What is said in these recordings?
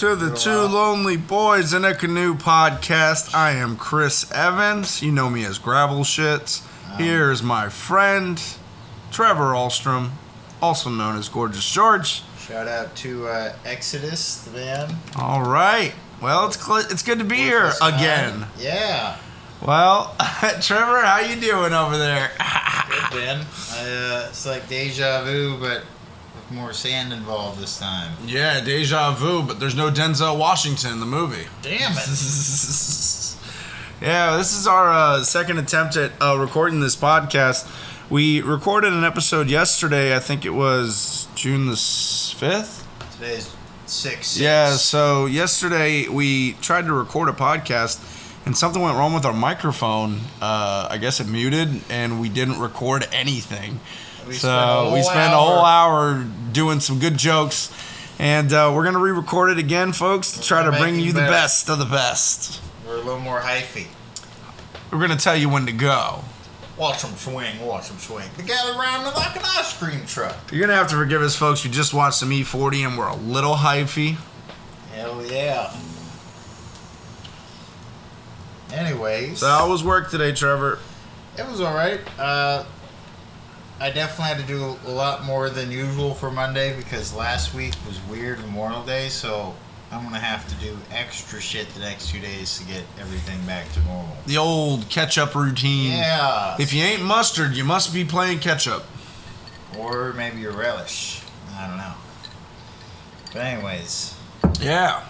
to the Two Lonely Boys in a Canoe podcast. I am Chris Evans. You know me as Gravel Shits. Here is my friend, Trevor Ahlstrom, also known as Gorgeous George. Shout out to Exodus, the band. All right. Well, it's good to be here again. Yeah. Well, Trevor, how you doing over there? Good, Ben. It's like deja vu, but with more sand involved this time. Yeah, deja vu, but there's no Denzel Washington in the movie. Damn it. Yeah, this is our second attempt at recording this podcast. We recorded an episode yesterday. I think it was June the 5th. Today's 6. Yeah, so yesterday we tried to record a podcast and something went wrong with our microphone. I guess it muted and we didn't record anything. We spent a whole hour doing some good jokes. And we're going to re-record it again, folks, to try to bring you the best of the best. We're a little more hyphy. We're going to tell you when to go. Watch them swing, watch them swing. They gather around me like an ice cream truck. You're going to have to forgive us, folks. We just watched some E40 and we're a little hyphy. Hell yeah. Anyways. So how was work today, Trevor? It was alright. I definitely had to do a lot more than usual for Monday because last week was weird Memorial Day, so I'm going to have to do extra shit the next 2 days to get everything back to normal. The old ketchup routine. Yeah. If you ain't mustard, you must be playing ketchup. Or maybe a relish. I don't know. But anyways. Yeah.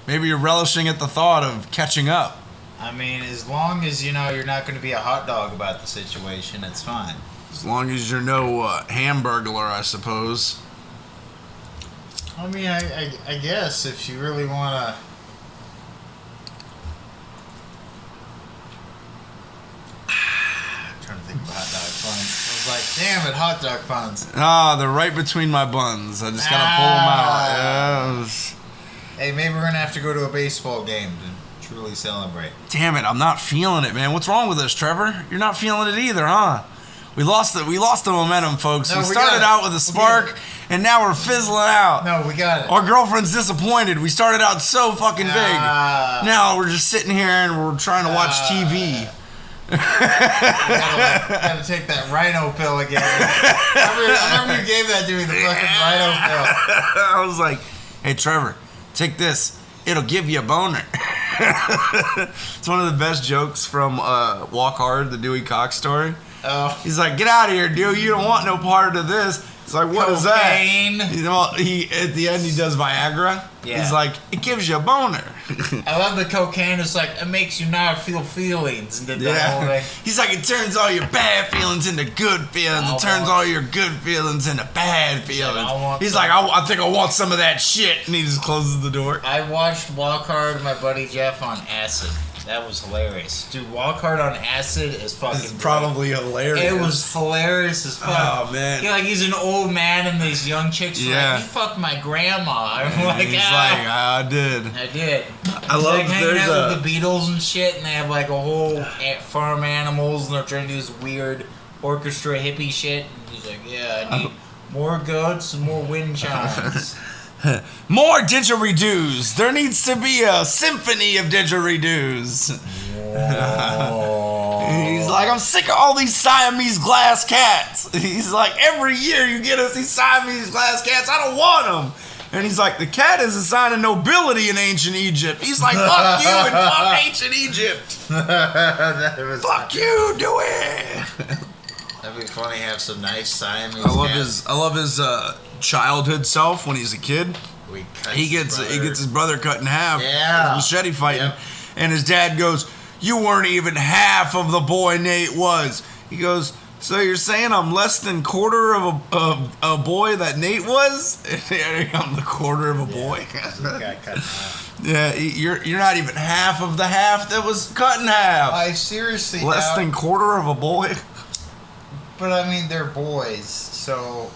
Maybe you're relishing at the thought of catching up. I mean, as long as you know you're not going to be a hot dog about the situation, it's fine. As long as you're no hamburglar, I suppose. I mean, I guess if you really want to... I'm trying to think of hot dog puns. I was like, damn it, hot dog puns. Ah, they're right between my buns. I just got to pull them out. Yes. Hey, maybe we're going to have to go to a baseball game to truly celebrate. Damn it, I'm not feeling it, man. What's wrong with us, Trevor? You're not feeling it either, huh? We lost the momentum, folks. We started out with a spark, and now we're fizzling out. No, we got it. Our girlfriend's disappointed. We started out so fucking big. Now we're just sitting here and we're trying to watch TV. Gotta take that rhino pill again. I remember you gave that to me, the fucking rhino pill. I was like, hey, Trevor, take this. It'll give you a boner. It's one of the best jokes from Walk Hard, the Dewey Cox story. Oh. He's like, get out of here, dude. You don't want no part of this. He's like, what is that? You know, at the end, he does Viagra. Yeah. He's like, it gives you a boner. I love the cocaine. It's like, it makes you not feel feelings. And whole He's like, it turns all your bad feelings into good feelings. It turns all your good feelings into bad feelings. He's like, I think I want some of that shit. And he just closes the door. I watched Walk Hard with my buddy Jeff on acid. That was hilarious. Dude, Walk Hard on acid is fucking... It's probably hilarious. It was hilarious as fuck. Oh, man. He's an old man and these young chicks are like, you fucked my grandma. I'm like, he's like, I did. I did. I love like hanging out with the Beatles and shit, and they have like a whole farm animals, and they're trying to do this weird orchestra hippie shit. And he's like, yeah, I need more goats and more wind chimes. More didgeridoos. There needs to be a symphony of didgeridoos. He's like, I'm sick of all these Siamese glass cats. He's like, every year you get us these Siamese glass cats. I don't want them. And he's like, the cat is a sign of nobility in ancient Egypt. He's like, fuck you and fuck ancient Egypt. Fuck you, do it. That'd be funny to have some nice Siamese cats. I love his childhood self when he's a kid. He gets his brother cut in half. Yeah. Machete fighting. And his dad goes, you weren't even half of the boy Nate was. He goes, so you're saying I'm less than quarter of a boy that Nate was? I'm the quarter of a boy. Got cut in half. Yeah, you're not even half of the half that was cut in half. I seriously less than quarter of a boy. But I mean, they're boys, so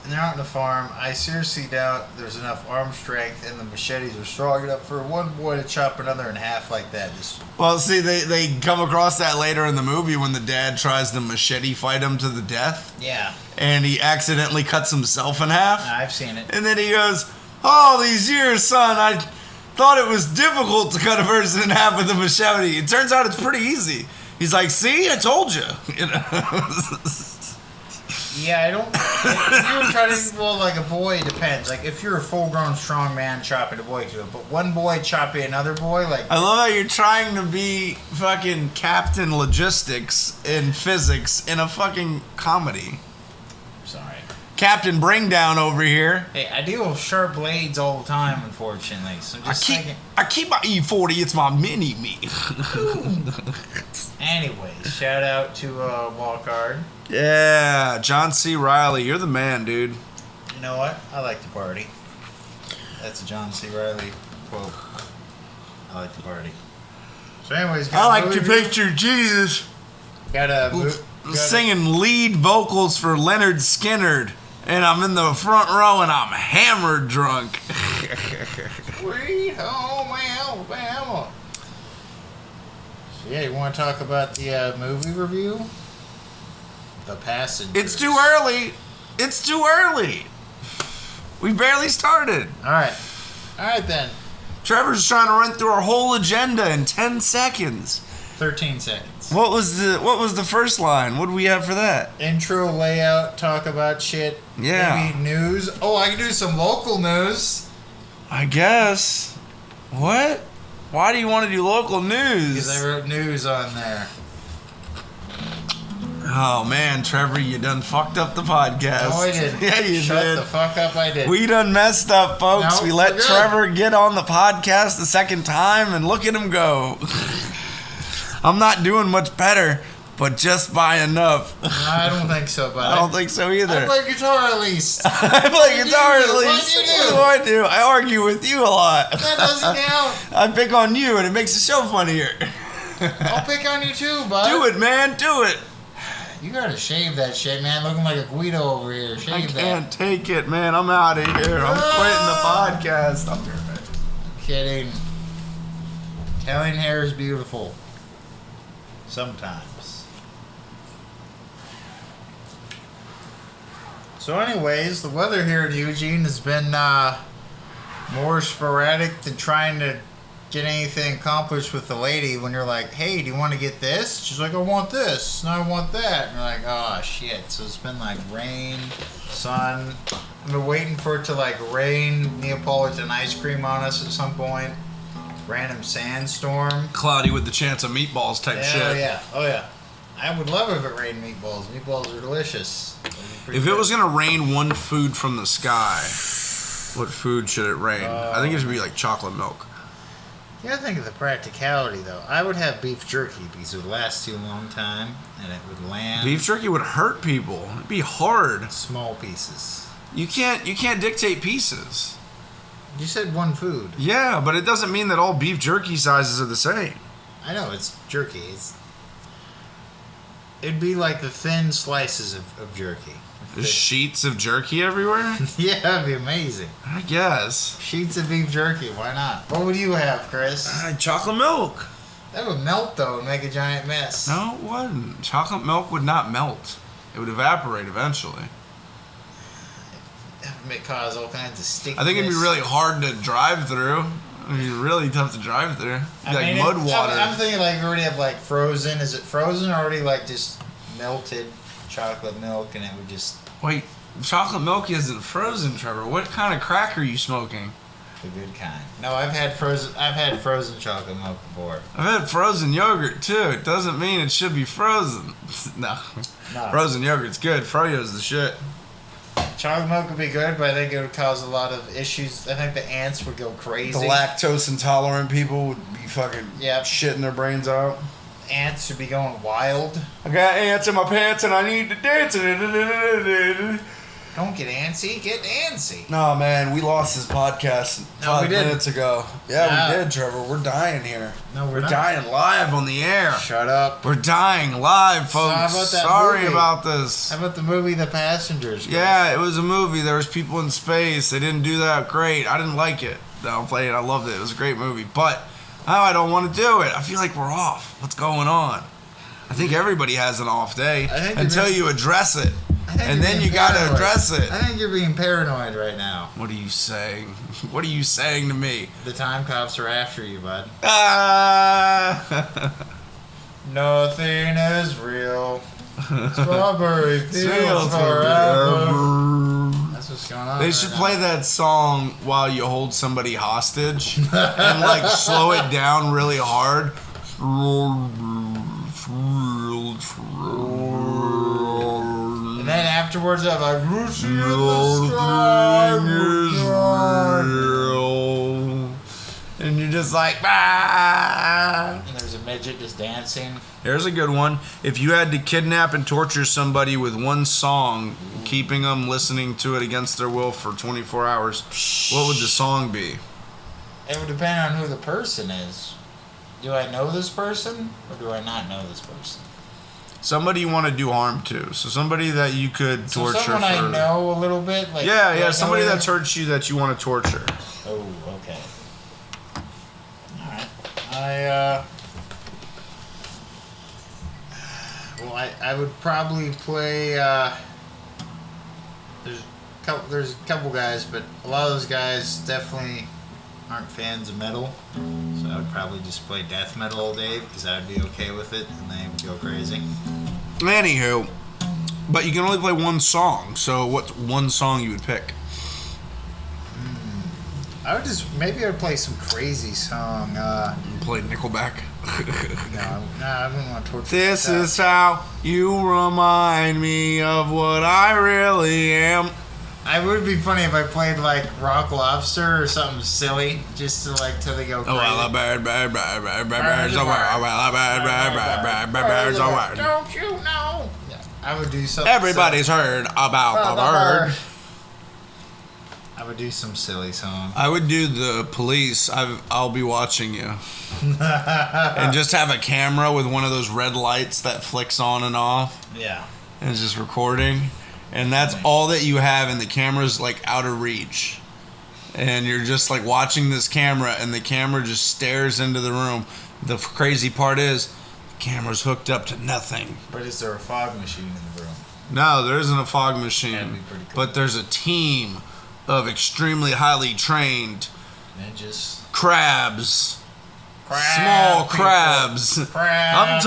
they're out on the farm. I seriously doubt there's enough arm strength and the machetes are strong enough for one boy to chop another in half like that. Well, see, they come across that later in the movie when the dad tries to machete fight him to the death. Yeah. And he accidentally cuts himself in half. I've seen it. And then he goes, All these years, son, I thought it was difficult to cut a person in half with a machete. It turns out it's pretty easy. He's like, see, I told you. You know? Yeah, I don't. If you were trying to, well, like a boy, it depends. Like if you're a full-grown strong man chopping a boy to it, but one boy chopping another boy, like. I love how you're trying to be fucking Captain Logistics in physics in a fucking comedy. Sorry. Captain Bringdown over here. Hey, I deal with sharp blades all the time, unfortunately. So just I keep my E40. It's my mini-me. Anyway, shout out to Walkard. Yeah, John C. Reilly, you're the man, dude. You know what? I like to party. That's a John C. Reilly quote. I like to party. So anyways, I like to picture Jesus got a singing lead vocals for Leonard Skinner, and I'm in the front row and I'm hammered drunk. Sweet home Alabama. So yeah, you want to talk about the movie review? The Passengers. It's too early. It's too early. We barely started. All right then. Trevor's trying to run through our whole agenda in 10 seconds. 13 seconds. What was the first line? What do we have for that? Intro, layout, talk about shit. Yeah. Maybe news. Oh, I can do some local news. I guess. What? Why do you want to do local news? Because I wrote news on there. Oh man, Trevor, you done fucked up the podcast. No, I didn't. Yeah, you Shut did. the fuck up, I did. We done messed up, folks. No, we let we're good. Trevor get on the podcast the second time, and look at him go. I'm not doing much better, but just by enough. No, I don't think so, bud. I don't think so either. I play guitar at least. I play guitar at least. What do you do? What do I do? I argue with you a lot. That doesn't count. I pick on you, and it makes the show funnier. I'll pick on you too, bud. Do it, man. Do it. You gotta shave that shit, man. Looking like a Guido over here. Shave I that. can't take it, man. I'm out of here. I'm quitting the podcast. I'll be right back. Kidding. Italian hair is beautiful. Sometimes. So anyways, the weather here in Eugene has been more sporadic than trying to get anything accomplished with the lady when you're like, hey, do you want to get this? She's like, I want this, and I want that. And you're like, oh, shit. So it's been like rain, sun. I've been waiting for it to like rain Neapolitan ice cream on us at some point. Random sandstorm. Cloudy with the chance of meatballs type shit. Oh yeah. I would love if it rained meatballs. Meatballs are delicious. If it was gonna rain one food from the sky, what food should it rain? I think it should be like chocolate milk. You gotta think of the practicality though. I would have beef jerky because it would last too long time and it would land. Beef jerky would hurt people. It'd be hard. Small pieces. You can't dictate pieces. You said one food. Yeah, but it doesn't mean that all beef jerky sizes are the same. I know, it's jerky. It'd be like the thin slices of jerky. There's sheets of jerky everywhere? Yeah, that'd be amazing. I guess. Sheets of beef jerky, why not? What would you have, Chris? Chocolate milk. That would melt though and make a giant mess. No, it wouldn't. Chocolate milk would not melt. It would evaporate eventually. That would cause all kinds of stickiness. I think it'd be really hard to drive through. It'd be really tough to drive through. It'd be mud water. I'm thinking like we already have like frozen. Is it frozen or already like just melted chocolate milk and it would just... Wait, chocolate milk isn't frozen, Trevor. What kind of crack are you smoking? The good kind. No, I've had frozen chocolate milk before. I've had frozen yogurt too. It doesn't mean it should be frozen. No. Frozen yogurt's good. Froyo's the shit. Chocolate milk would be good, but I think it would cause a lot of issues. I think the ants would go crazy. The lactose intolerant people would be fucking shitting their brains out. Ants would be going wild. I got ants in my pants and I need to dance. Don't get antsy, get antsy. No, man, we lost this podcast 5 minutes ago. Yeah, we did, Trevor. We're dying here. No, we're not. Dying live on the air. Shut up. We're dying live, folks. So how about that Sorry movie? about this. How about the movie The Passengers? Guys? Yeah, it was a movie. There was people in space. They didn't do that great. I didn't like it. No, I'm playing. I loved it. It was a great movie. But now I don't want to do it. I feel like we're off. What's going on? I think everybody has an off day until you address it. And then you gotta address it. I think you're being paranoid right now. What are you saying? What are you saying to me? The time cops are after you, bud. Ah! Nothing is real. Strawberry fields forever. That's what's going on. They should play that song while you hold somebody hostage and like slow it down really hard. And then afterwards, I'm like, Lucy in the sky. And you're just like, ah. And there's a midget just dancing. Here's a good one. If you had to kidnap and torture somebody with one song, keeping them listening to it against their will for 24 hours, what would the song be? It would depend on who the person is. Do I know this person or do I not know this person? Somebody you want to do harm to. So somebody that you could torture. Someone I know a little bit? Like, yeah, somebody that's hurt you that you want to torture. Oh, okay. Alright. I would probably play, there's a couple guys, but a lot of those guys definitely aren't fans of metal, so I would probably just play death metal all day because I would be okay with it and they would go crazy. Anywho, but you can only play one song, so what's one song you would pick? Maybe I'd play some crazy song. Play Nickelback. No, I wouldn't want to torture This myself. is how you remind me of what I really am. It would be funny if I played like Rock Lobster or something silly, just to like till they go crazy. Oh, well, birds are Don't you know? Yeah, I would do something. Everybody's heard about the bird. I would do some silly song. I would do the Police. I'll be watching you, and just have a camera with one of those red lights that flicks on and off. Yeah. And it's just recording, and that's all that you have, and the camera's like out of reach, and you're just like watching this camera, and the camera just stares into the room. The crazy part is, the camera's hooked up to nothing. But is there a fog machine in the room? No, there isn't a fog machine. That'd be pretty cool. But there's a team of extremely highly trained Ninjas. crabs. Small Crab people. crabs. Crab I'm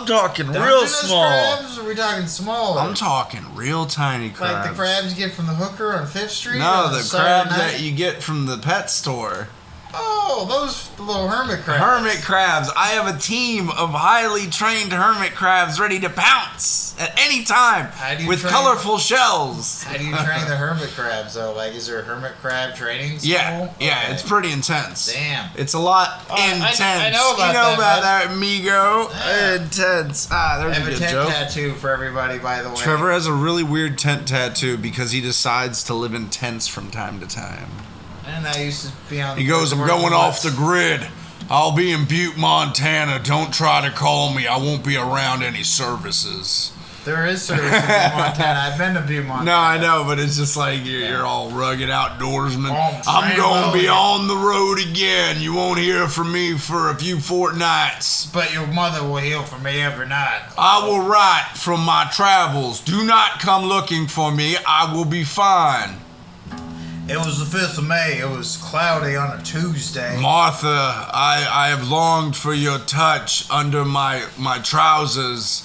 talking real Dungeness small. crabs, or are we talking smaller? I'm talking real tiny crabs. Like the crabs you get from the hooker on 5th Street? No, on the Saturday crabs night? that you get from the pet store. Oh, those little hermit crabs. Hermit crabs. I have a team of highly trained hermit crabs ready to pounce at any time with colorful shells. How do you train the hermit crabs, though? Like, is there a hermit crab training school? Yeah, Okay. it's pretty intense. Damn. It's a lot intense. I know about that, amigo. Yeah. Intense. There's I a have a good tent joke. tattoo for everybody, by the way. Trevor has a really weird tent tattoo because he decides to live in tents from time to time. And I used to be on. He goes, I'm going off the grid. I'll be in Butte, Montana. Don't try to call me. I won't be around any services. There is service in Butte, Montana. I've been to Butte, Montana. No, I know, but it's just like you're all rugged outdoorsman. Oh, I'm going to be on the road again. You won't hear from me for a few fortnights. But your mother will hear from me every night. I will write from my travels. Do not come looking for me. I will be fine. It was the 5th of May. It was cloudy on a Tuesday. Martha, I have longed for your touch under my trousers,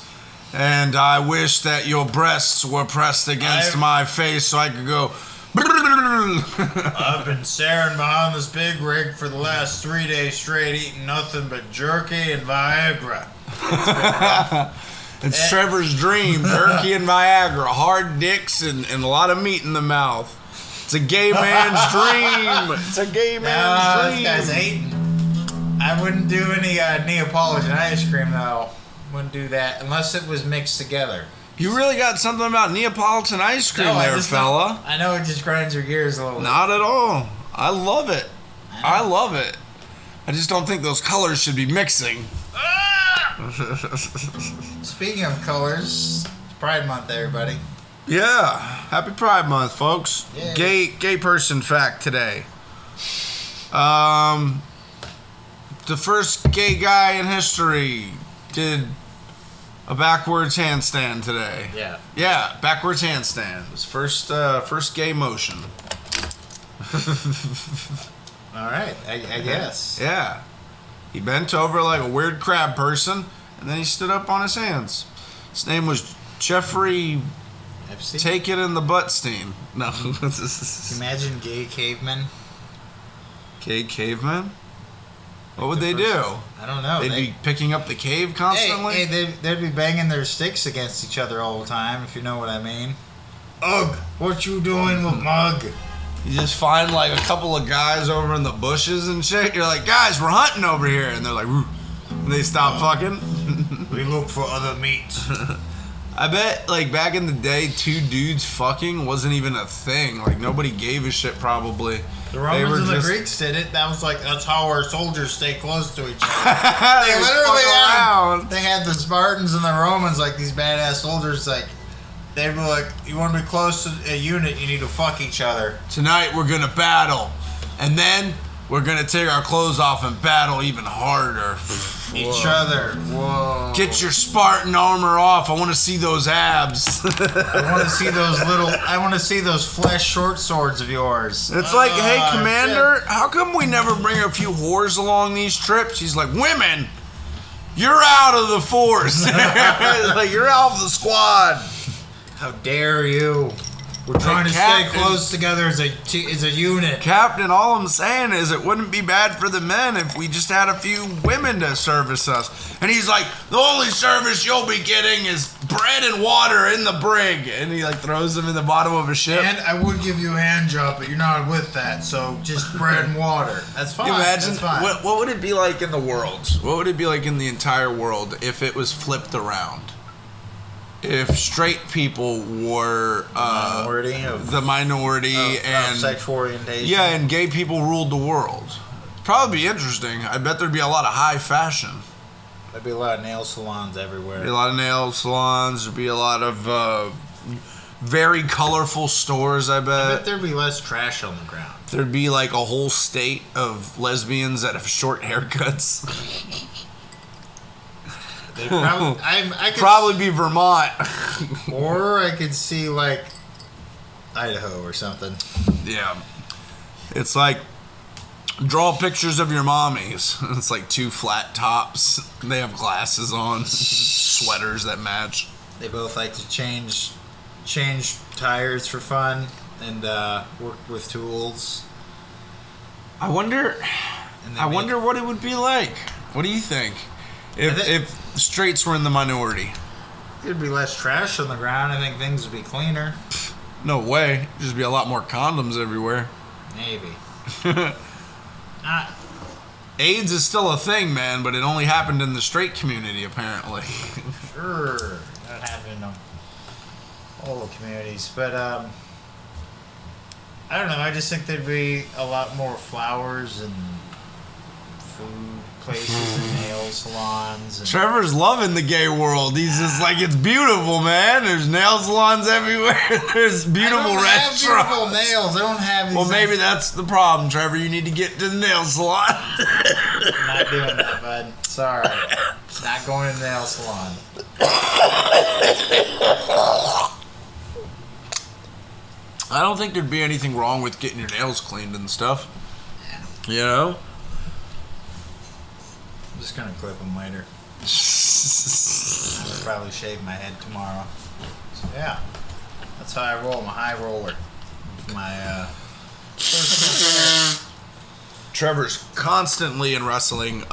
and I wish that your breasts were pressed against my face so I could go. I've been staring behind this big rig for the last 3 days straight, eating nothing but jerky and Viagra. It's Trevor's dream, jerky and Viagra, hard dicks and a lot of meat in the mouth. It's a gay man's dream. It's a gay man's dream. This guy's hating. I wouldn't do any Neapolitan ice cream, though. Wouldn't do that unless it was mixed together. You really got something about Neapolitan ice cream there, fella. I know it just grinds your gears a little bit. Not at all. I love it. I love it. I just don't think those colors should be mixing. Speaking of colors, it's Pride Month, everybody. Yeah, happy Pride Month, folks. Yeah. Gay person fact today. The first gay guy in history did a backwards handstand today. Yeah. Yeah, backwards handstand. It was first gay motion. All right, I guess. Yeah. He bent over like a weird crab person, and then he stood up on his hands. His name was Jeffrey Epstein? Take It in the Buttstein. No. Imagine gay cavemen. Gay cavemen? What would they do? I don't know. They'd be picking up the cave constantly? Hey, they'd be banging their sticks against each other all the time, if you know what I mean. Ugh, what you doing with Mug? You just find like a couple of guys over in the bushes and shit. You're like, guys, we're hunting over here. And they're like, "Woo." And they stop fucking. We look for other meat. I bet, like, back in the day, two dudes fucking wasn't even a thing. Like, nobody gave a shit, probably. The Romans and the Greeks did it. That was like, that's how our soldiers stay close to each other. They literally they had the Spartans and the Romans, like, these badass soldiers, like, they'd be like, you want to be close to a unit, you need to fuck each other. Tonight, we're going to battle. And then, we're going to take our clothes off and battle even harder. Each other. Whoa. Get your Spartan armor off. I want to see those abs. I want to see those flesh short swords of yours. It's like, hey, Commander, how come we never bring a few whores along these trips? He's like, women, you're out of the force. Like, you're out of the squad. How dare you? We're trying to stay close together as a unit. Captain, all I'm saying is it wouldn't be bad for the men if we just had a few women to service us. And he's like, the only service you'll be getting is bread and water in the brig. And he like throws them in the bottom of a ship. And I would give you a hand job, but you're not with that, so just bread and water. That's fine. Can you imagine? That's fine. What would it be like in the world? What would it be like in the entire world if it was flipped around? If straight people were the minority and sexual orientation. Yeah, and gay people ruled the world. Probably be interesting. I bet there'd be a lot of high fashion. There'd be a lot of nail salons everywhere. There'd be a lot of nail salons. There'd be a lot of very colorful stores, I bet. I bet there'd be less trash on the ground. There'd be like a whole state of lesbians that have short haircuts. They I could probably be Vermont. Or I could see like Idaho or something. Yeah. It's like draw pictures of your mommies. It's like two flat tops. They have glasses on, sweaters that match. They both like to change tires for fun and work with tools. I wonder what it would be like. What do you think? If straights were in the minority. There'd be less trash on the ground. I think things would be cleaner. No way. There'd just be a lot more condoms everywhere. Maybe. AIDS is still a thing, man, but it only happened in the straight community, apparently. Sure. That happened in all the communities. But, I don't know. I just think there'd be a lot more flowers and food places and nail salons. And Trevor's loving the gay world. He's just like, it's beautiful, man. There's nail salons everywhere. There's beautiful restaurants. I don't have beautiful nails. I don't have these. Well, maybe that's the problem, Trevor. You need to get to the nail salon. I'm not doing that, bud. Sorry. Not going to the nail salon. I don't think there'd be anything wrong with getting your nails cleaned and stuff. You know? I'm just gonna clip them later. I'll probably shave my head tomorrow. So yeah, that's how I roll. I'm a high roller. My Trevor's constantly in wrestling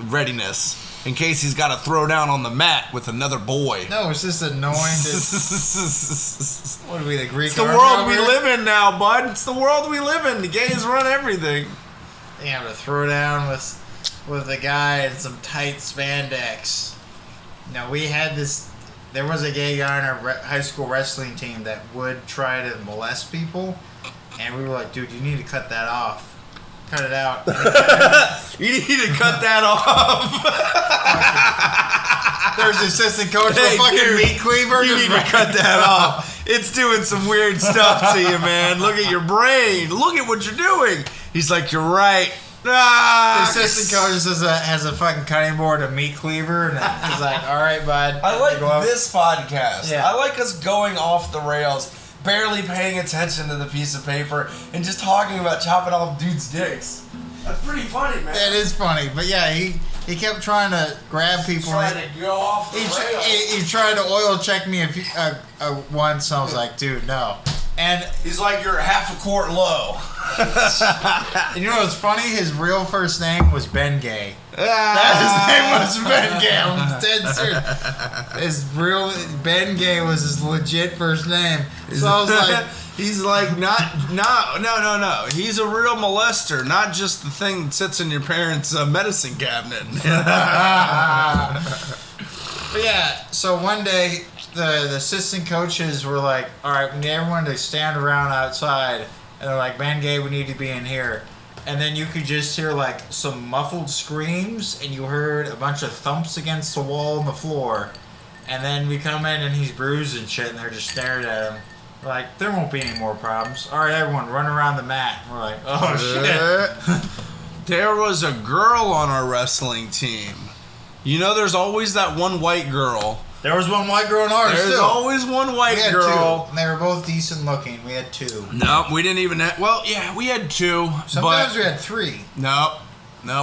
readiness in case he's got to throw down on the mat with another boy. No, it's just annoying. What are we, the Greek? It's the world we live in now, bud. It's the world we live in. The gays run everything. They have to throw down with a guy in some tight spandex. Now we had this. There was a gay guy on our high school wrestling team that would try to molest people, and we were like, "Dude, you need to cut that off. Cut it out." You need to cut that off. There's the assistant coach for a fucking dude, meat cleaver. You need to cut that off. It's doing some weird stuff to you, man. Look at your brain. Look at what you're doing. He's like, you're right. The assistant coach has a fucking cutting board, a meat cleaver, and he's like, all right, bud. I like this podcast. Yeah. I like us going off the rails, barely paying attention to the piece of paper, and just talking about chopping off dudes' dicks. That's pretty funny, man. It is funny, but yeah, he kept trying to grab people. Trying to go off the rails. He tried to oil check me once, and I was like, dude, no. And he's like, you're half a quart low. You know what's funny? His real first name was Ben Gay. His name was Ben Gay. I'm dead serious. His real Ben Gay was his legit first name. So I was like, he's like, no. He's a real molester, not just the thing that sits in your parents' medicine cabinet. But yeah, so one day the assistant coaches were like, all right, we need everyone to stand around outside. And they're like, Ben Gay, we need to be in here. And then you could just hear like some muffled screams, and you heard a bunch of thumps against the wall and the floor. And then we come in and he's bruised and shit, and they're just staring at him. We're like, there won't be any more problems. All right, everyone, run around the mat. And we're like, oh shit. There was a girl on our wrestling team. You know, there's always that one white girl. There was one white girl in ours, There's always one white girl. Two, and they were both decent looking. We had two. No, we didn't even have... Well, yeah, we had two. Sometimes we had three. No,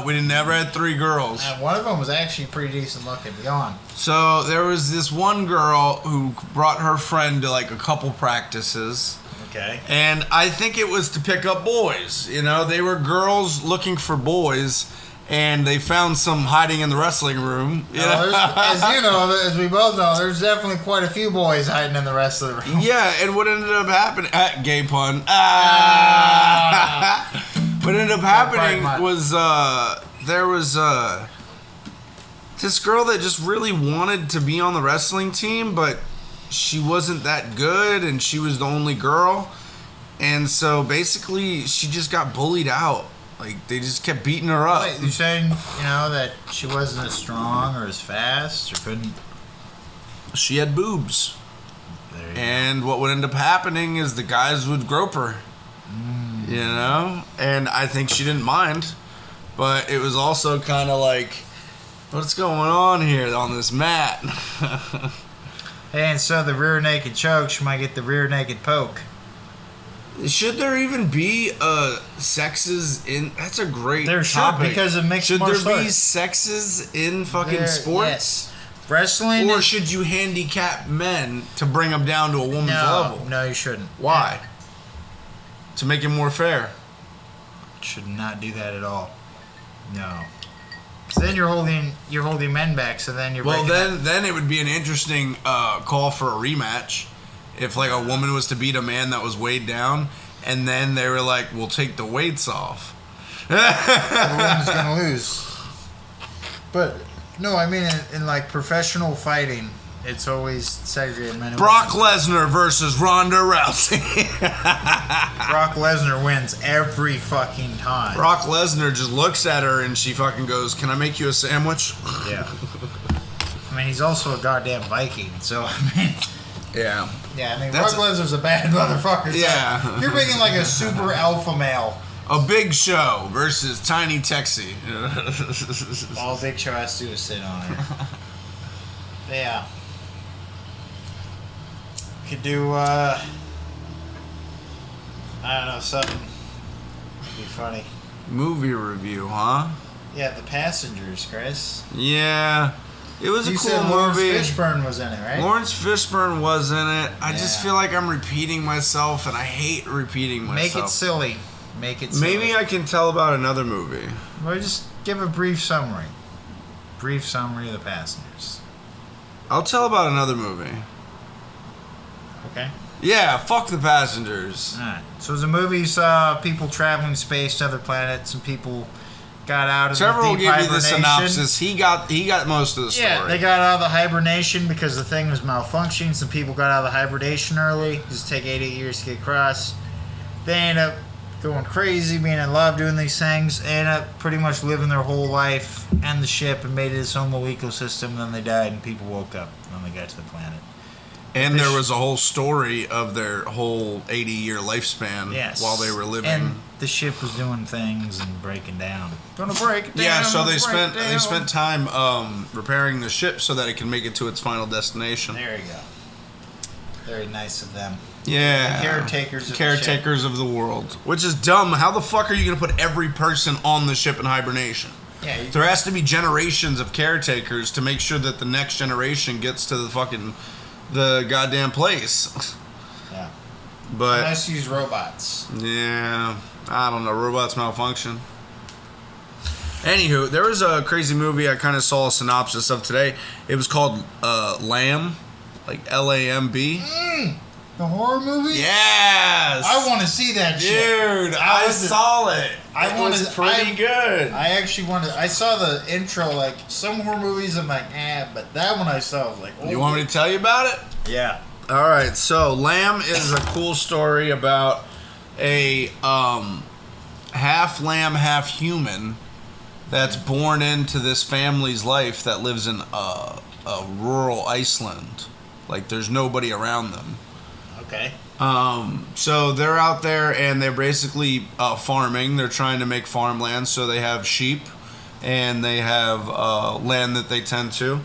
we never had three girls. And one of them was actually pretty decent looking. Beyond. So there was this one girl who brought her friend to like a couple practices. Okay. And I think it was to pick up boys. You know, they were girls looking for boys. And they found some hiding in the wrestling room. As we both know, there's definitely quite a few boys hiding in the wrestling room. Yeah, and what ended up happening... gay pun. What ended up happening was there was this girl that just really wanted to be on the wrestling team, but she wasn't that good, and she was the only girl. And so basically, she just got bullied out. Like, they just kept beating her up. Wait, you're saying, that she wasn't as strong or as fast or couldn't... She had boobs. And what would end up happening is the guys would grope her. You know? And I think she didn't mind. But it was also kind of like, what's going on here on this mat? Hey, and so the rear naked choke, she might get the rear naked poke. Should there even be sexes in... That's a great there topic. Should, because of mixed martial arts. Should there be arts. sexes in fucking sports? Yes. Wrestling? Or should you handicap men to bring them down to a woman's level? No, you shouldn't. Why? To make it more fair. Should not do that at all. No. Because then you're holding men back, so then you're... Well, then it would be an interesting call for a rematch. If, like, a woman was to beat a man that was weighed down, and then they were like, we'll take the weights off. The woman's going to lose. But, no, I mean, in like, professional fighting, it's always segregated men and Brock Lesnar versus Ronda Rousey. Brock Lesnar wins every fucking time. Brock Lesnar just looks at her, and she fucking goes, can I make you a sandwich? Yeah. I mean, he's also a goddamn Viking, so, I mean... Yeah. Yeah, I mean, Brock Lesnar's a bad motherfucker. Yeah. So you're making like a super alpha male. A Big Show versus Tiny Texie. All Big Show has to do is sit on her. Yeah. Could do, I don't know, something. Would be funny. Movie review, huh? Yeah, The Passengers, Chris. Yeah. It was a cool movie. Lawrence Fishburne was in it, right? Lawrence Fishburne was in it. I just feel like I'm repeating myself, and I hate repeating myself. Make it silly. Make it silly. Maybe I can tell about another movie. Well, just give a brief summary. Brief summary of The Passengers. I'll tell about another movie. Okay. Yeah, fuck The Passengers. Alright. So it was a movie, saw people traveling space to other planets, and people... got out of Trevor the will deep give you the hibernation. synopsis. He got most of the story. Yeah, they got out of the hibernation because the thing was malfunctioning. Some people got out of the hibernation early. It just take 80 years to get across. They end up going crazy, being in love, doing these things. They end up pretty much living their whole life and the ship and made it its own little ecosystem. Then they died and people woke up when they got to the planet. And there was a whole story of their whole 80-year lifespan while they were living. And the ship was doing things and breaking down. Gonna break it down. Yeah, so they spent time repairing the ship so that it can make it to its final destination. There you go. Very nice of them. Yeah. The caretakers of the world. Which is dumb. How the fuck are you going to put every person on the ship in hibernation? Yeah. There has to be generations of caretakers to make sure that the next generation gets to the goddamn place. Yeah. But unless you use robots. Yeah. I don't know. Robots malfunction. Anywho, there was a crazy movie I kind of saw a synopsis of today. It was called Lamb. Like Lamb. The horror movie? Yes! I want to see that shit. Dude, I saw it. It was pretty good. I actually wanted... I saw the intro, like, some horror movies, I'm like, but that one I saw, I was like, oh. You want me to tell you about it? Yeah. Alright, so Lamb is a cool story about a half lamb, half human that's born into this family's life that lives in a rural Iceland. Like, there's nobody around them. Okay. So they're out there and they're basically farming. They're trying to make farmland. So they have sheep and they have land that they tend to.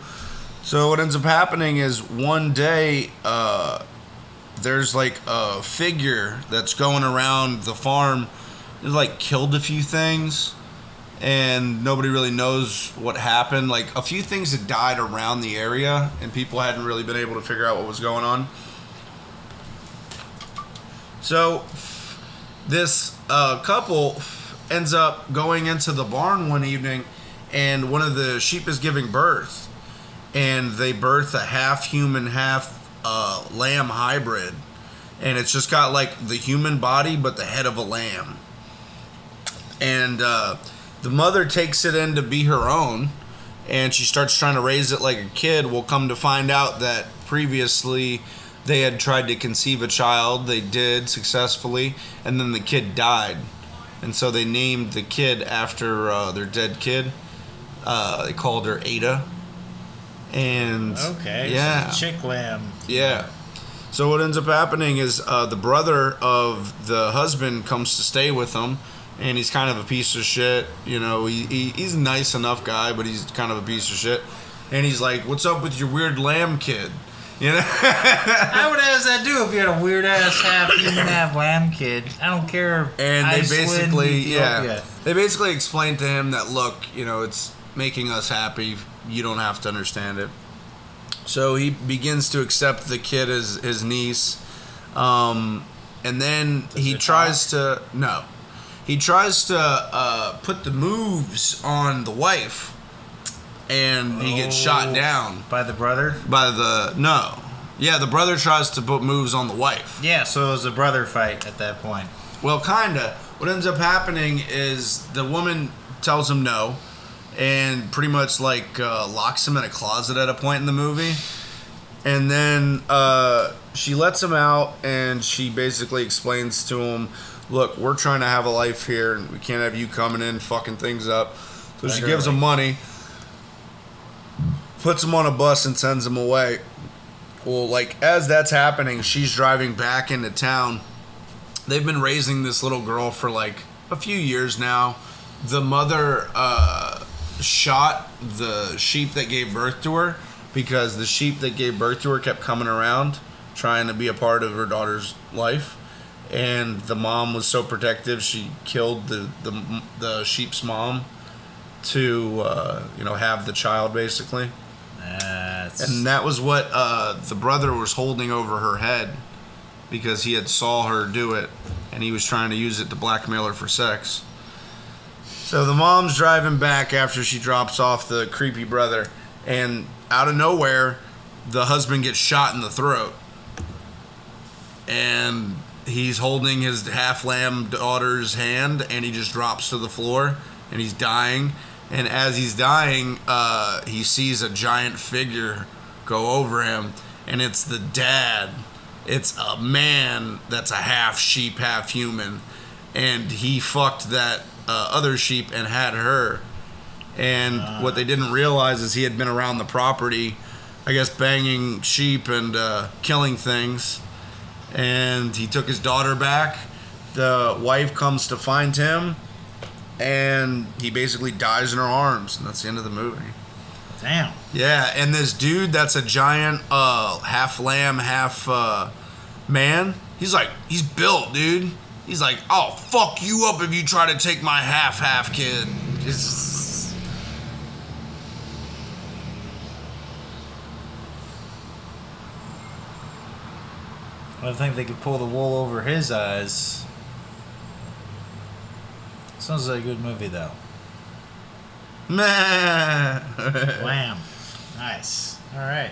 So what ends up happening is one day there's like a figure that's going around the farm. It like killed a few things and nobody really knows what happened. Like a few things had died around the area and people hadn't really been able to figure out what was going on. So this couple ends up going into the barn one evening and one of the sheep is giving birth. And they birth a half human, half lamb hybrid. And it's just got like the human body but the head of a lamb. And the mother takes it in to be her own. And she starts trying to raise it like a kid. We'll come to find out that previously they had tried to conceive a child. They did successfully. And then the kid died. And so they named the kid after their dead kid. They called her Ada. And okay, yeah. So chick lamb. Yeah. So what ends up happening is the brother of the husband comes to stay with them. And he's kind of a piece of shit. You know, he's a nice enough guy, but he's kind of a piece of shit. And he's like, what's up with your weird lamb kid? You know? I would ask that too if you had a weird ass half human, half lamb kid. I don't care. And they basically, Ethiopia. they basically explained to him that, look, you know, it's making us happy. You don't have to understand it. So he begins to accept the kid as his niece. And then he tries to put the moves on the wife. And he gets shot down. By the brother? Yeah, the brother tries to put moves on the wife. Yeah, so it was a brother fight at that point. Well, kinda. What ends up happening is the woman tells him no. And pretty much like locks him in a closet at a point in the movie. And then she lets him out and she basically explains to him, look, we're trying to have a life here and we can't have you coming in fucking things up. So she gives him money, puts him on a bus and sends him away. Well, like as that's happening, she's driving back into town. They've been raising this little girl for like a few years now. The mother shot the sheep that gave birth to her because the sheep that gave birth to her kept coming around trying to be a part of her daughter's life, and the mom was so protective she killed the sheep's mom to have the child basically. And that was what the brother was holding over her head because he had saw her do it and he was trying to use it to blackmail her for sex. So the mom's driving back after she drops off the creepy brother, and out of nowhere, the husband gets shot in the throat. And he's holding his half-lamb daughter's hand, and he just drops to the floor, and he's dying. And as he's dying, he sees a giant figure go over him, and it's the dad. It's a man that's a half sheep, half human, and he fucked that other sheep and had her. And what they didn't realize is he had been around the property, I guess, banging sheep and killing things. And he took his daughter back, the wife comes to find him, and he basically dies in her arms, and that's the end of the movie. Damn. Yeah, and this dude that's a giant half lamb, half man, he's built, dude. He's like, I'll fuck you up if you try to take my half kid. I don't think they could pull the wool over his eyes. Sounds like a good movie, though. Meh. Wham. Nice. All right.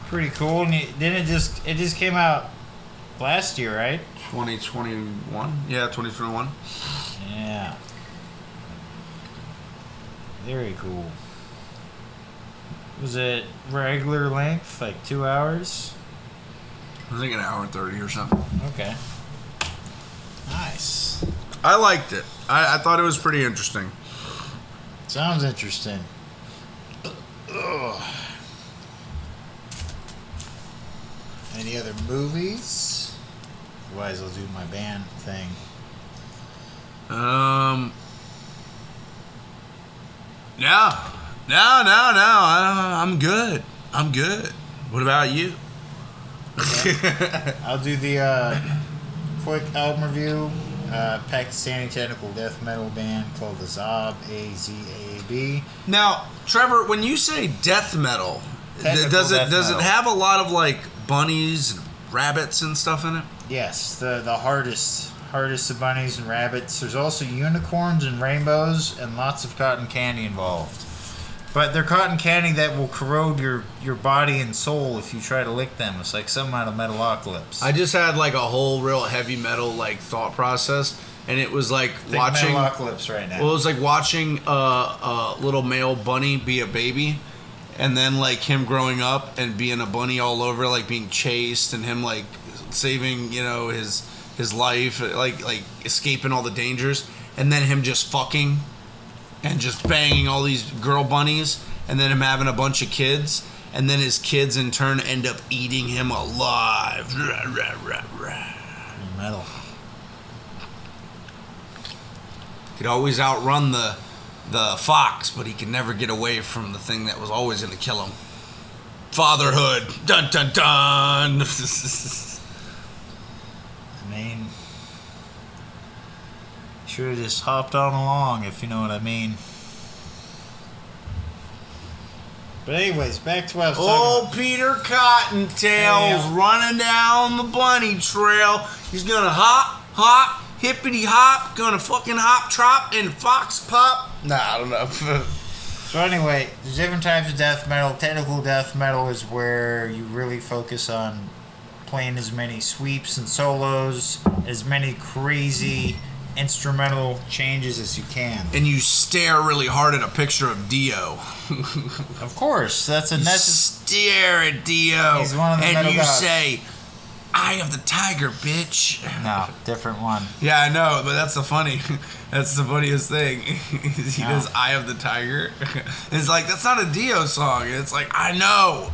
Pretty cool. And it just came out last year, right? 2021? Yeah, 2021. Yeah. Very cool. Was it regular length, like 2 hours? I think an hour and 30 or something. Okay. Nice. I liked it. I thought it was pretty interesting. Sounds interesting. Ugh. Any other movies? Otherwise, I'll do my band thing. No. I'm good. What about you? Okay. I'll do the quick album review. Pakistani technical death metal band called the Azab, A-Z-A-B. Now, Trevor, when you say death metal, Technical does death it metal. have a lot of like bunnies and rabbits and stuff in it? Yes, the hardest of bunnies and rabbits. There's also unicorns and rainbows and lots of cotton candy involved. But they're cotton candy that will corrode your body and soul if you try to lick them. It's like some out of Metalocalypse. I just had like a whole real heavy metal like thought process, and it was like watching Metalocalypse right now. Well, it was like watching a little male bunny be a baby, and then like him growing up and being a bunny all over, like being chased, and him like saving his life, like escaping all the dangers, and then him just fucking and just banging all these girl bunnies, and then him having a bunch of kids, and then his kids in turn end up eating him alive. Metal. Could always outrun the fox, but he could never get away from the thing that was always going to kill him. Fatherhood. Dun dun dun. I mean, should have just hopped on along, if you know what I mean. But anyways, back to what I was talking Oh, about. Peter Cottontail's running down the bunny trail. He's gonna hop, hippity hop, gonna fucking hop, trop, and fox pop. Nah, I don't know. So anyway, there's different types of death metal. Technical death metal is where you really focus on playing as many sweeps and solos, as many crazy instrumental changes as you can. And you stare really hard at a picture of Dio. Of course, that's a Stare at Dio, He's one of the and metal you gods. say, "Eye of the tiger, bitch." No, different one. Yeah, I know, but that's the funniest thing. He does "Eye of the Tiger." It's like, that's not a Dio song. It's like, I know.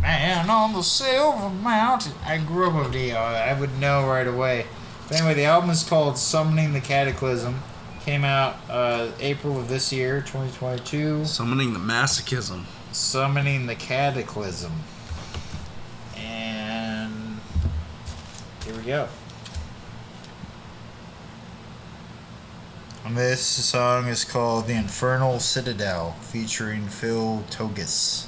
Man on the silver mountain. I grew up with Dio. I would know right away. But anyway, the album is called Summoning the Cataclysm. Came out April of this year, 2022. Summoning the masochism. Summoning the Cataclysm. And here we go. And this song is called The Infernal Citadel, featuring Phil Togus.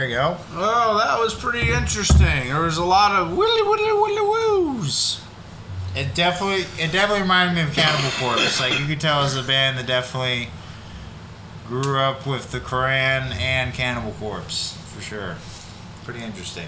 you go. Oh, that was pretty interesting. There was a lot of woos. It definitely reminded me of Cannibal Corpse. Like, you could tell as a band that definitely grew up with the Koran and Cannibal Corpse, for sure. Pretty interesting.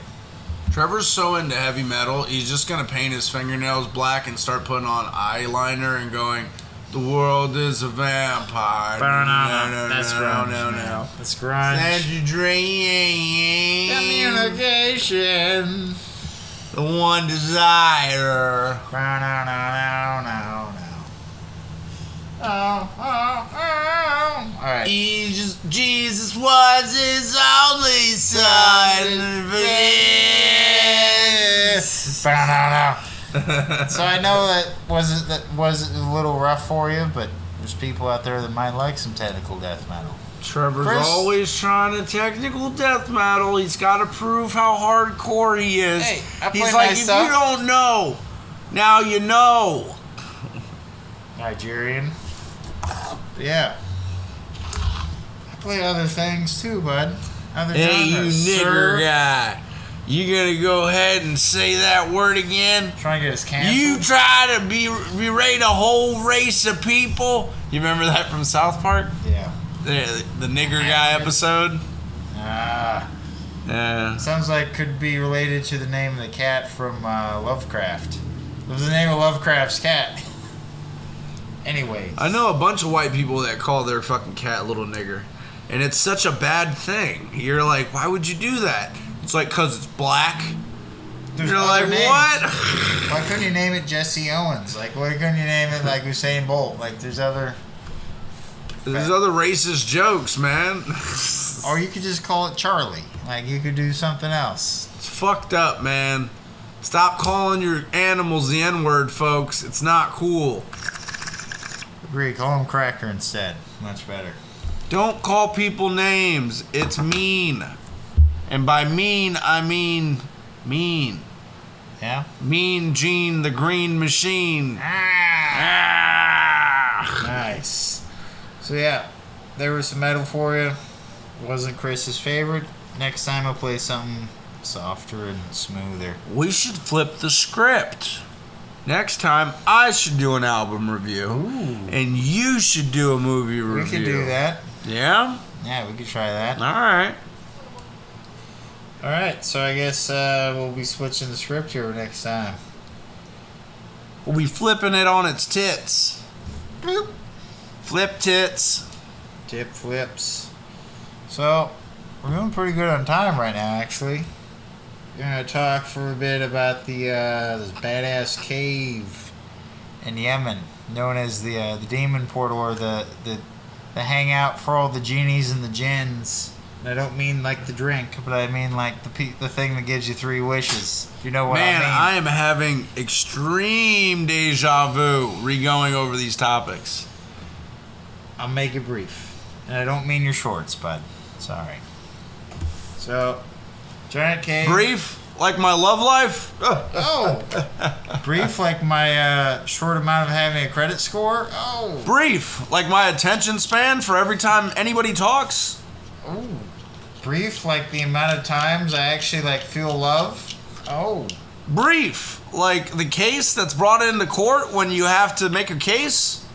Trevor's so into heavy metal, he's just gonna paint his fingernails black and start putting on eyeliner and going, "The world is a vampire." That's grunge. No. That's grunge. That's your dream. Communication. The one desire. Alright. Jesus was his only son. So I know that was a little rough for you, but there's people out there that might like some technical death metal. Trevor's Chris? always trying to technical death metal. He's got to prove how hardcore he is. Hey, I play He's like, nice if stuff. you don't know, now you know. Nigerian. Yeah. I play other things too, bud. Other Hey, genres. you nigger Sir. guy. You gonna go ahead and say that word again? Trying to get us canceled. You try to berate a whole race of people? You remember that from South Park? Yeah. The nigger guy episode? Ah. Yeah. Sounds like could be related to the name of the cat from Lovecraft. What was the name of Lovecraft's cat? Anyways. I know a bunch of white people that call their fucking cat little nigger. And it's such a bad thing. You're like, why would you do that? It's like, because it's black. There's You're other like, names. what? Why couldn't you name it Jesse Owens? Like, why couldn't you name it like Usain Bolt? Like, there's other... There's other racist jokes, man. Or you could just call it Charlie. Like, you could do something else. It's fucked up, man. Stop calling your animals the N-word, folks. It's not cool. Agree, call him Cracker instead. Much better. Don't call people names. It's mean. And by mean, I mean mean. Yeah? Mean Gene the Green Machine. Ah! Nice. So yeah, there was some metal for you. Wasn't Chris's favorite. Next time I'll play something softer and smoother. We should flip the script. Next time, I should do an album review. Ooh. And you should do a movie review. We could do that. Yeah? Yeah, we could try that. Alright. Alright, so I guess we'll be switching the script here next time. We'll be flipping it on its tits. Boop. Flip tits. Tip flips. So, we're doing pretty good on time right now, actually. We're going to talk for a bit about this badass cave in Yemen, known as the demon portal, or the hangout for all the genies and the jinns. And I don't mean like the drink, but I mean like the thing that gives you 3 wishes. You know what I mean? Man, I am having extreme deja vu re-going over these topics. I'll make it brief. And I don't mean your shorts, bud. Sorry. So, giant cave. Brief, like my love life? Oh! Brief like my short amount of having a credit score? Oh! Brief, like my attention span for every time anybody talks? Ooh. Brief like the amount of times I actually like feel love? Oh. Brief, like the case that's brought into court when you have to make a case?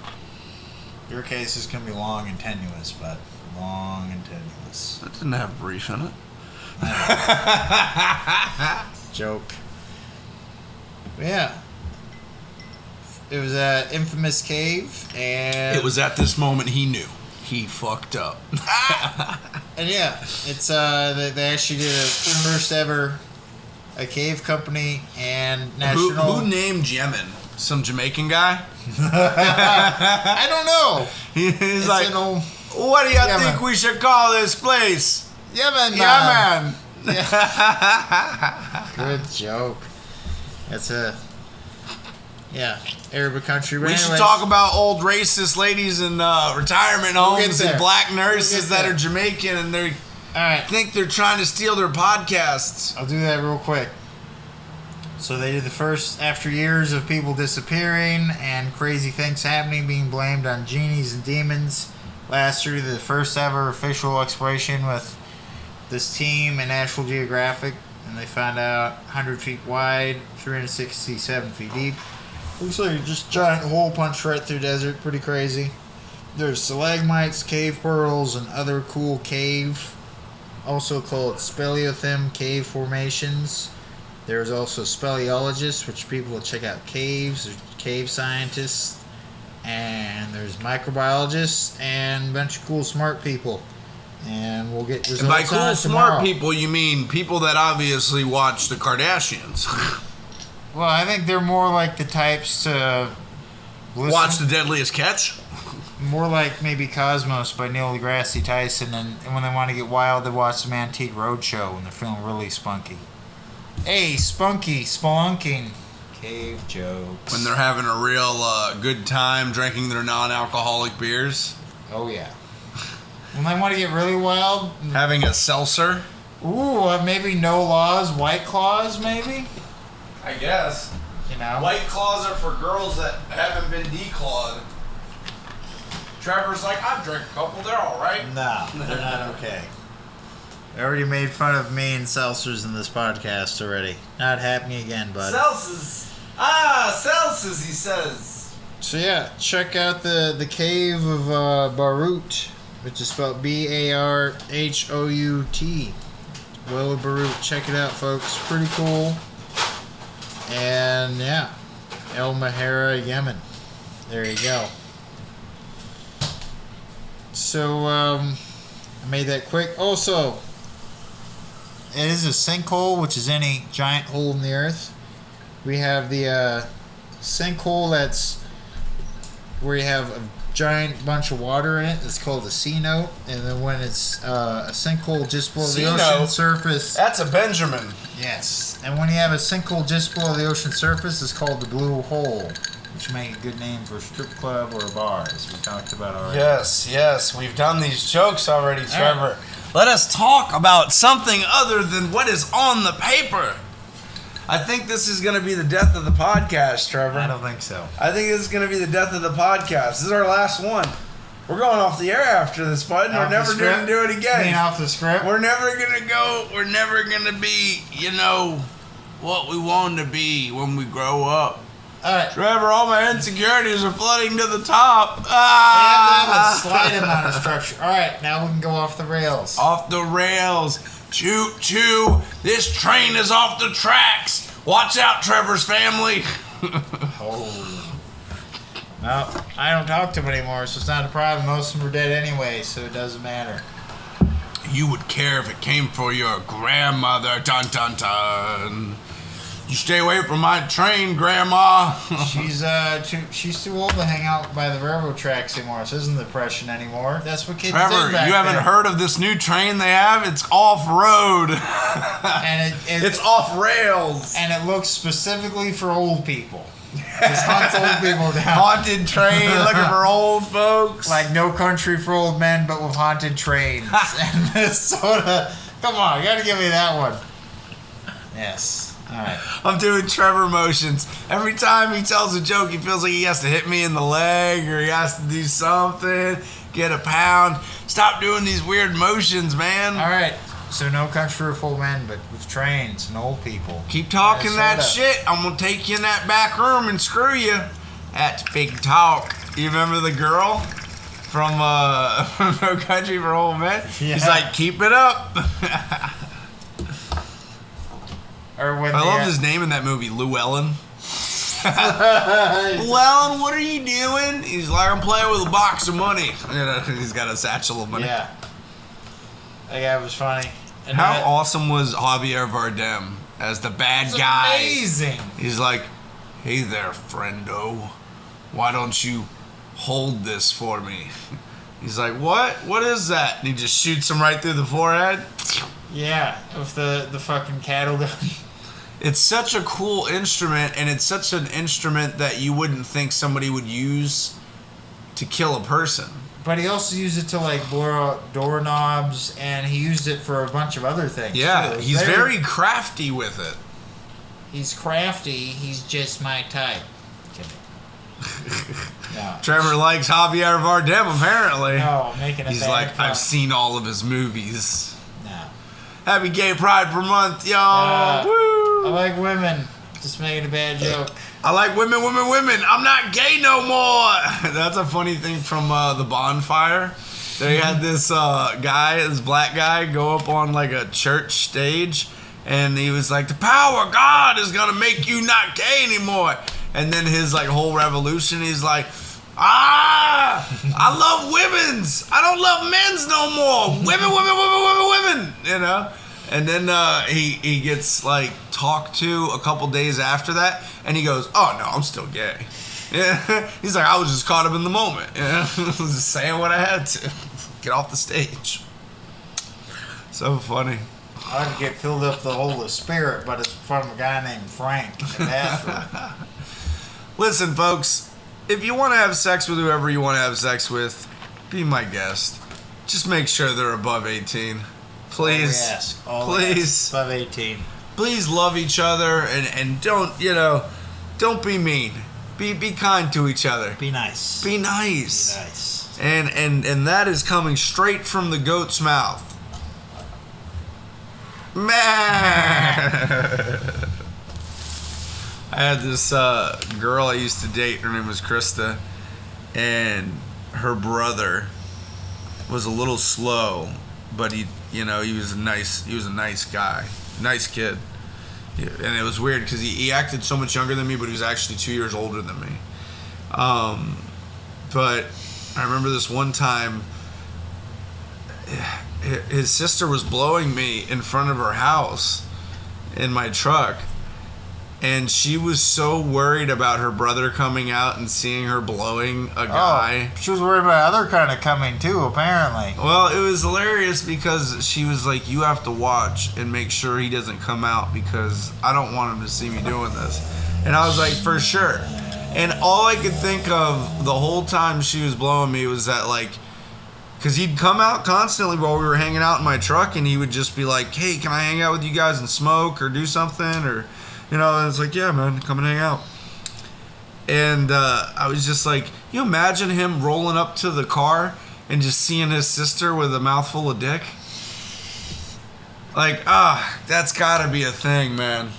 Your case is going to be long and tenuous, but long and tenuous. That didn't have brief in it. Joke. But yeah. It was an infamous cave, and... It was at this moment he knew. He fucked up. And yeah, it's they actually did a first ever a cave company and national... Who named Yemen? Some Jamaican guy? I don't know. He's It's like, an old what do you Yemen. think we should call this place? Yemen. Yemen. Yeah. Good joke. That's a Arabic country. But We should anyways, talk about old racist ladies in retirement We'll get homes there. and black We'll nurses get that there. are Jamaican and they All right, think they're trying to steal their podcasts. I'll do that real quick. So they did the first, after years of people disappearing and crazy things happening, being blamed on genies and demons. Last year, the first ever official exploration with this team in National Geographic, and they found out 100 feet wide, 367 feet deep. Looks like just giant hole punched right through desert. Pretty crazy. There's stalagmites, cave pearls, and other cool cave, also called speleothem cave formations. There's also speleologists, which people will check out caves, there's cave scientists, and there's microbiologists, and a bunch of cool smart people. And we'll get results And by on cool it smart tomorrow. people, you mean people that obviously watch the Kardashians. Well, I think they're more like the types to listen, Watch The Deadliest Catch? more like maybe Cosmos by Neil deGrasse Tyson, and when they want to get wild, they watch some Antique Roadshow when they're feeling really spunky. Hey, spunky, spelunking, cave jokes. When they're having a real good time drinking their non-alcoholic beers. Oh yeah. When they want to get really wild, Having a seltzer. ooh, maybe no laws, White Claws, maybe. I guess. You know. White claws are for girls that haven't been declawed. Trevor's like, I drank a couple, they're alright. No, they're not okay. They already made fun of me and seltzers in this podcast already. Not happening again, bud. Celsius. Celsius, he says. So yeah, check out the cave of Barut, which is spelled Barhout. Well of Barut. Check it out, folks. Pretty cool. And yeah, El Mahara, Yemen. There you go. So I made that quick. Also, it is a sinkhole, which is any giant hole in the earth. We have the sinkhole that's where you have a giant bunch of water in it. It's called a C note. And then when it's a sinkhole just below the ocean surface. That's a Benjamin. Yes. And when you have a sinkhole just below the ocean surface, it's called the blue hole, which make a good name for a strip club or a bar, as we talked about already. Yes, we've done these jokes already, Trevor. Let us talk about something other than what is on the paper. I think this is going to be the death of the podcast, Trevor. I don't think so. I think this is going to be the death of the podcast. This is our last one. We're going off the air after this, bud. We're never going to do it again. Being off the script? We're never going to go. We're never going to be, what we want to be when we grow up. All right. Trevor, all my insecurities are flooding to the top. We have to have a slight amount of structure. All right, now we can go off the rails. Off the rails. Choo choo. This train is off the tracks. Watch out, Trevor's family. Oh. No, I don't talk to them anymore, so it's not a problem. Most of them are dead anyway, so it doesn't matter. You would care if it came for your grandmother. Dun dun dun. You stay away from my train, Grandma. She's too old to hang out by the railroad tracks anymore. This isn't the Depression anymore. That's what kids Trevor, did back you haven't then. heard of this new train they have? It's off-road. And it's off rails. And it looks specifically for old people. Just hunts old people down. Haunted train looking for old folks. Like No Country for Old Men, but with haunted trains. And Minnesota. Come on, you gotta give me that one. Yes. Alright. I'm doing Trevor motions. Every time he tells a joke, he feels like he has to hit me in the leg or he has to do something, get a pound. Stop doing these weird motions, man. Alright. So No Country for Old Men, but with trains and old people. Keep talking that shit. I'm going to take you in that back room and screw you. That's big talk. You remember the girl from No Country for Old Men? Yeah. He's like, keep it up. Or when I loved his name in that movie, Llewellyn. Llewellyn, what are you doing? He's like, I'm playing with a box of money. He's got a satchel of money. Yeah. That guy was funny. And How awesome was Javier Bardem as the bad guy? Amazing. He's like, hey there, friendo. Why don't you hold this for me? He's like, what? What is that? And he just shoots him right through the forehead. Yeah, with the fucking cattle gun. It's such a cool instrument, and it's such an instrument that you wouldn't think somebody would use to kill a person. But he also used it to like blow out doorknobs, and he used it for a bunch of other things. Yeah, too. he's very crafty with it. He's crafty. He's just my type. No. Trevor likes Javier Bardem, apparently. No, making a He's bad like, fun. I've seen all of his movies. No. Happy Gay Pride per month, y'all. I like women. Just making a bad joke. I like women. I'm not gay no more. That's a funny thing from the bonfire. They had this this black guy, go up on like a church stage, and he was like, "The power of God is gonna make you not gay anymore." And then his like whole revolution, he's like, I love women's. I don't love men's no more. Women. You know. And then he gets like talked to a couple days after that, and he goes, "Oh no, I'm still gay." Yeah, he's like, "I was just caught up in the moment. Yeah, I was just saying what I had to get off the stage." So funny. I could get filled up the Holy Spirit, but it's from a guy named Frank in the bathroom. Listen, folks, if you want to have sex with whoever you want to have sex with, be my guest. Just make sure they're above 18. Please. Please. Above 18. Please love each other and don't be mean. Be kind to each other. Be nice. Be nice. And that is coming straight from the goat's mouth. Man. I had this girl I used to date. Her name was Krista, and her brother was a little slow, but he was a nice guy, nice kid. And it was weird because he acted so much younger than me, but he was actually 2 years older than me. But I remember this one time, his sister was blowing me in front of her house in my truck. And she was so worried about her brother coming out and seeing her blowing a guy. Oh, she was worried about other kind of coming too, apparently. Well, it was hilarious because she was like, "You have to watch and make sure he doesn't come out because I don't want him to see me doing this." And I was like, "For sure." And all I could think of the whole time she was blowing me was that, like, because he'd come out constantly while we were hanging out in my truck, and he would just be like, "Hey, can I hang out with you guys and smoke or do something?" Or... and it's like, "Yeah, man, come and hang out." And I was just like, you imagine him rolling up to the car and just seeing his sister with a mouthful of dick? Like, that's gotta be a thing, man.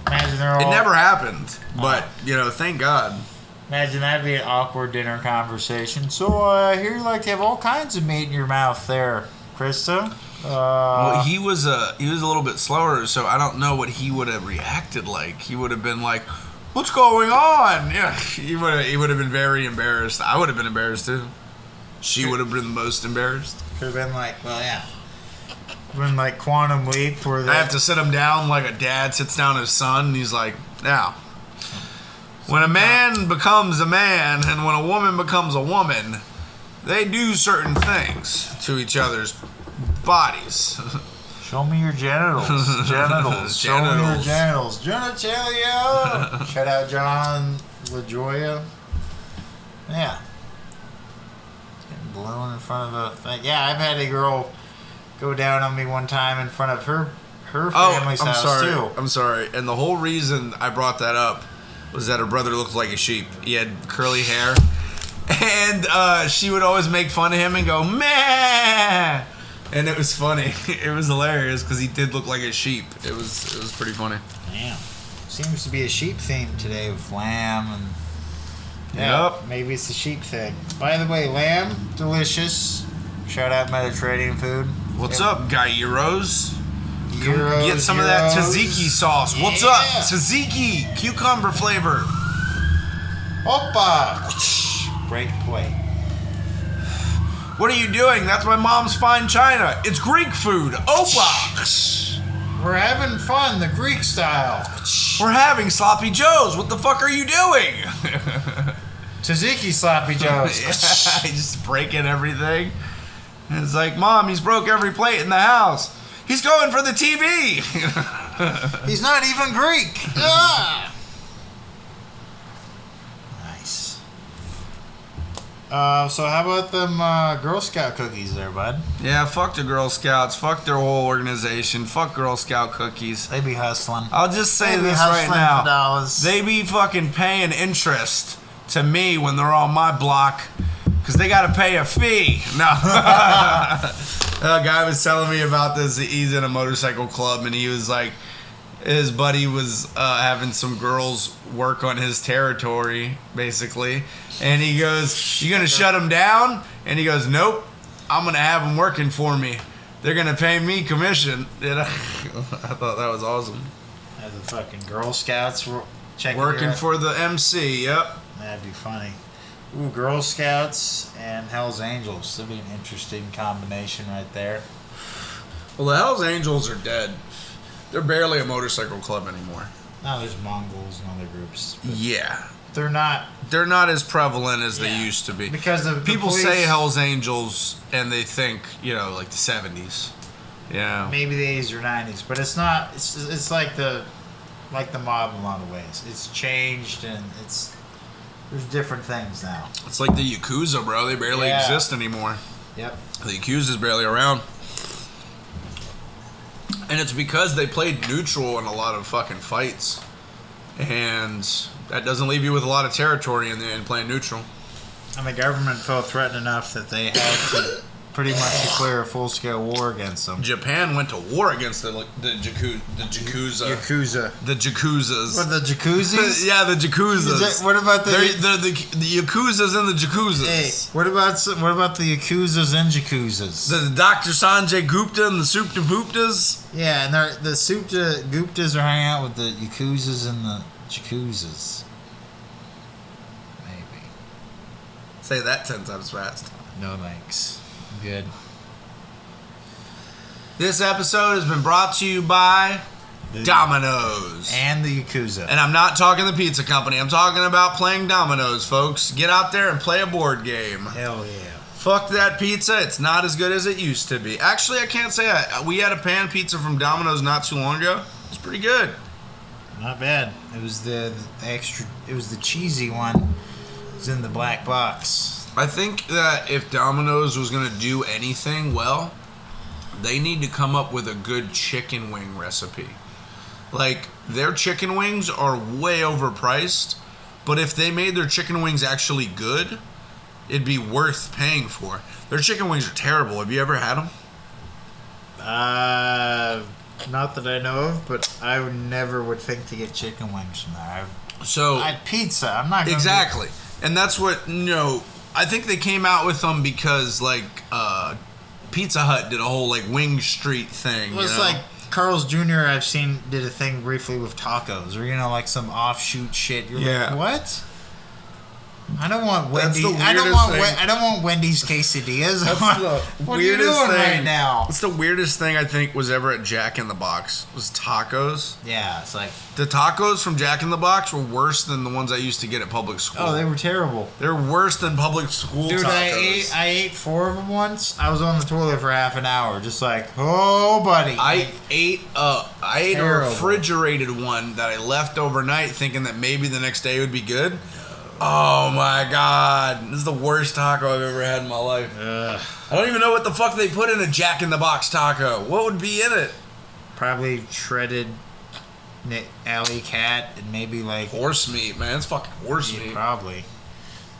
Imagine they're all... It never happened, but, thank God. Imagine that'd be an awkward dinner conversation. So, I hear you like to have all kinds of meat in your mouth there, Krista. Well, he was a little bit slower, so I don't know what he would have reacted like. He would have been like, "What's going on?" Yeah, he would have been very embarrassed. I would have been embarrassed too. She would have been the most embarrassed. Could have been like, well, yeah. Been like Quantum Leap, where I have to sit him down like a dad sits down his son, and he's like, "Now, when a man becomes a man and when a woman becomes a woman, they do certain things to each other's bodies." Show me your genitals. Show me your genitals. Genitalia. Shout out John LaJoya. Yeah. Getting blown in front of a thing. Yeah, I've had a girl go down on me one time in front of her family's house too. I'm sorry. And the whole reason I brought that up was that her brother looked like a sheep. He had curly hair. And she would always make fun of him and go, "Meh!" And it was funny. It was hilarious because he did look like a sheep. It was pretty funny. Damn. Seems to be a sheep theme today with lamb and... Yep. Maybe it's a sheep thing. By the way, lamb, delicious. Shout out Mediterranean food. What's up, gyros? Get some of that tzatziki sauce. What's up? Tzatziki. Cucumber flavor. Opa! Break plate. What are you doing? That's my mom's fine china. It's Greek food. Opa! We're having fun, the Greek style. We're having sloppy joes. What the fuck are you doing? Tzatziki sloppy joes. Just breaking everything. And it's like, "Mom, he's broke every plate in the house. He's going for the TV." He's not even Greek. Ah! Nice. So how about them Girl Scout cookies there, bud? Yeah, fuck the Girl Scouts. Fuck their whole organization. Fuck Girl Scout cookies. They be hustling. I'll just say this right now. They be fucking paying interest to me when they're on my block. because they got to pay a fee. No. A guy was telling me about this. He's in a motorcycle club, and he was like, his buddy was having some girls work on his territory, basically. And he goes, "You gonna shut them down?" And he goes, "Nope. I'm gonna have them working for me. They're gonna pay me commission." I thought that was awesome. As the fucking Girl Scouts Working for the MC. Yep. That'd be funny. Ooh, Girl Scouts and Hell's Angels. That'd be an interesting combination right there. Well, the Hells Angels are dead. They're barely a motorcycle club anymore. No, there's Mongols and other groups. Yeah. They're not as prevalent as they used to be. because of people the police, say Hells Angels and they think, like the 70s. Yeah. maybe the 80s or 90s, but it's not. It's like the mob in a lot of ways. It's changed and there's different things now. It's like the Yakuza, bro. They barely exist anymore. Yep. The Yakuza's barely around. And it's because they played neutral in a lot of fucking fights. And that doesn't leave you with a lot of territory in the end playing neutral. And the government felt threatened enough that they had to pretty much declare a full-scale war against them. Japan went to war against the Yakuza. Yakuza. The Yakuzas. What, the Jacuzzis? Yeah, the Yakuzas. What about the Yakuzas and the Jakuzas. Hey, what about the Yakuzas and Jakuzas? The Dr. Sanjay Gupta and the Supta Guptas. Yeah, and the Supta Guptas are hanging out with the Yakuzas and the Jakuzas. Maybe. Say that 10 times fast. No thanks. I'm good. This episode has been brought to you by Domino's. And the Yakuza. And I'm not talking the pizza company. I'm talking about playing Domino's, folks. Get out there and play a board game. Hell yeah. Fuck that pizza. It's not as good as it used to be. Actually, I can't say that. We had a pan pizza from Domino's not too long ago. It's pretty good. Not bad. It was the extra. It was the cheesy one. It was in the black box. I think that if Domino's was going to do anything well, they need to come up with a good chicken wing recipe. Like, their chicken wings are way overpriced, but if they made their chicken wings actually good, it'd be worth paying for. Their chicken wings are terrible. Have you ever had them? Not that I know of, but I never would think to get chicken wings from there. I had pizza. I'm not gonna exactly, and that's what I think they came out with them because Pizza Hut did a whole wing street thing. It was like Carl's Jr. I've seen did a thing briefly with tacos, or like some offshoot shit. You're like, what? I don't want Wendy's. I don't want Wendy's quesadillas. What are you doing right now? It's the weirdest thing I think was ever at Jack in the Box was tacos. Yeah, it's like the tacos from Jack in the Box were worse than the ones I used to get at public school. Oh, they were terrible. They're worse than public school Dude, tacos. I ate 4 of them once. I was on the toilet for half an hour, just like, oh, buddy. I ate a refrigerated one that I left overnight, thinking that maybe the next day would be good. Oh my god, this is the worst taco I've ever had in my life. I don't even know what the fuck they put in a Jack in the Box taco. What would be in it? Probably shredded alley cat and maybe horse meat, man. It's fucking horse meat. Probably.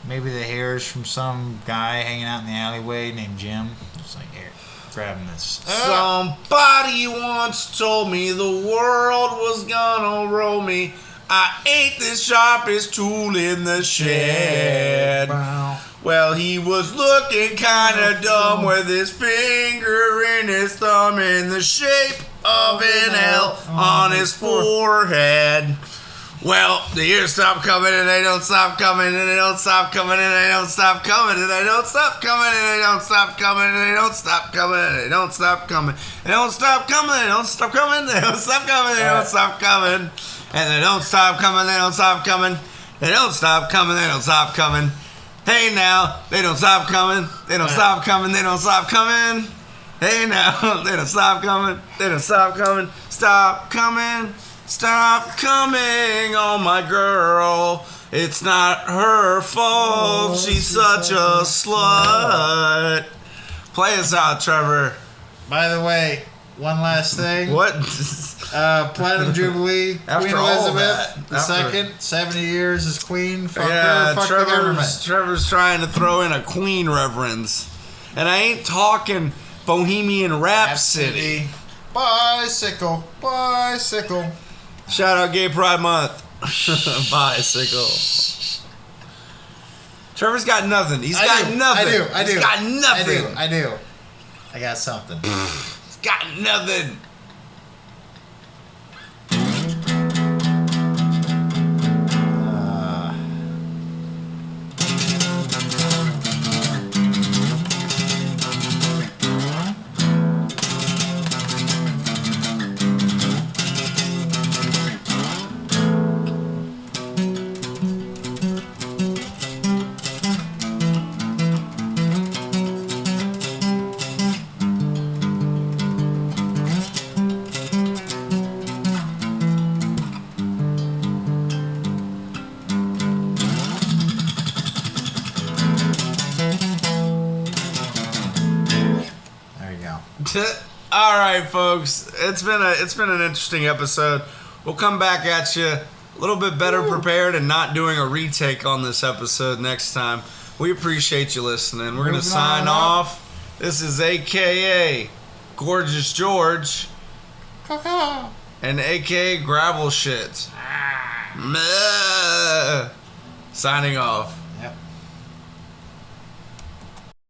Maybe the hairs from some guy hanging out in the alleyway named Jim. Just like, here, grabbing this. Somebody once told me the world was gonna roll me. I ate the sharpest tool in the shed. Wow. Well, he was looking kinda dumb with his finger in his thumb in the shape of an L on his forehead. Well, the years stop coming and they don't stop coming and they don't stop coming and they don't stop coming and they don't stop coming and they don't stop coming and they don't stop coming and they don't stop coming. They don't stop coming, they don't stop coming, they don't stop coming, they don't stop coming. And they don't stop coming, they don't stop coming. They don't stop coming, they don't stop coming. Hey now, they don't stop coming. They don't stop coming, they don't stop coming. Hey now, they don't stop coming. They don't stop coming. Stop coming. Stop coming on my girl. It's not her fault. She's such a slut. Play us out, Trevor. By the way, one last thing. What? Platinum Jubilee, After Queen all Elizabeth that, II, 70 years as Queen. Fuck her, fuck the government. Trevor's trying to throw in a Queen reverence. And I ain't talking Bohemian Rhapsody. Bicycle. Shout out Gay Pride Month. Bicycle. Trevor's got nothing. He's got nothing. I do. He's got nothing. I do. I got something. He's got nothing. All right, folks. It's been an interesting episode. We'll come back at you a little bit better prepared and not doing a retake on this episode next time. We appreciate you listening. We're gonna sign off. This is AKA Gorgeous George and AKA Gravel Shit. Signing off.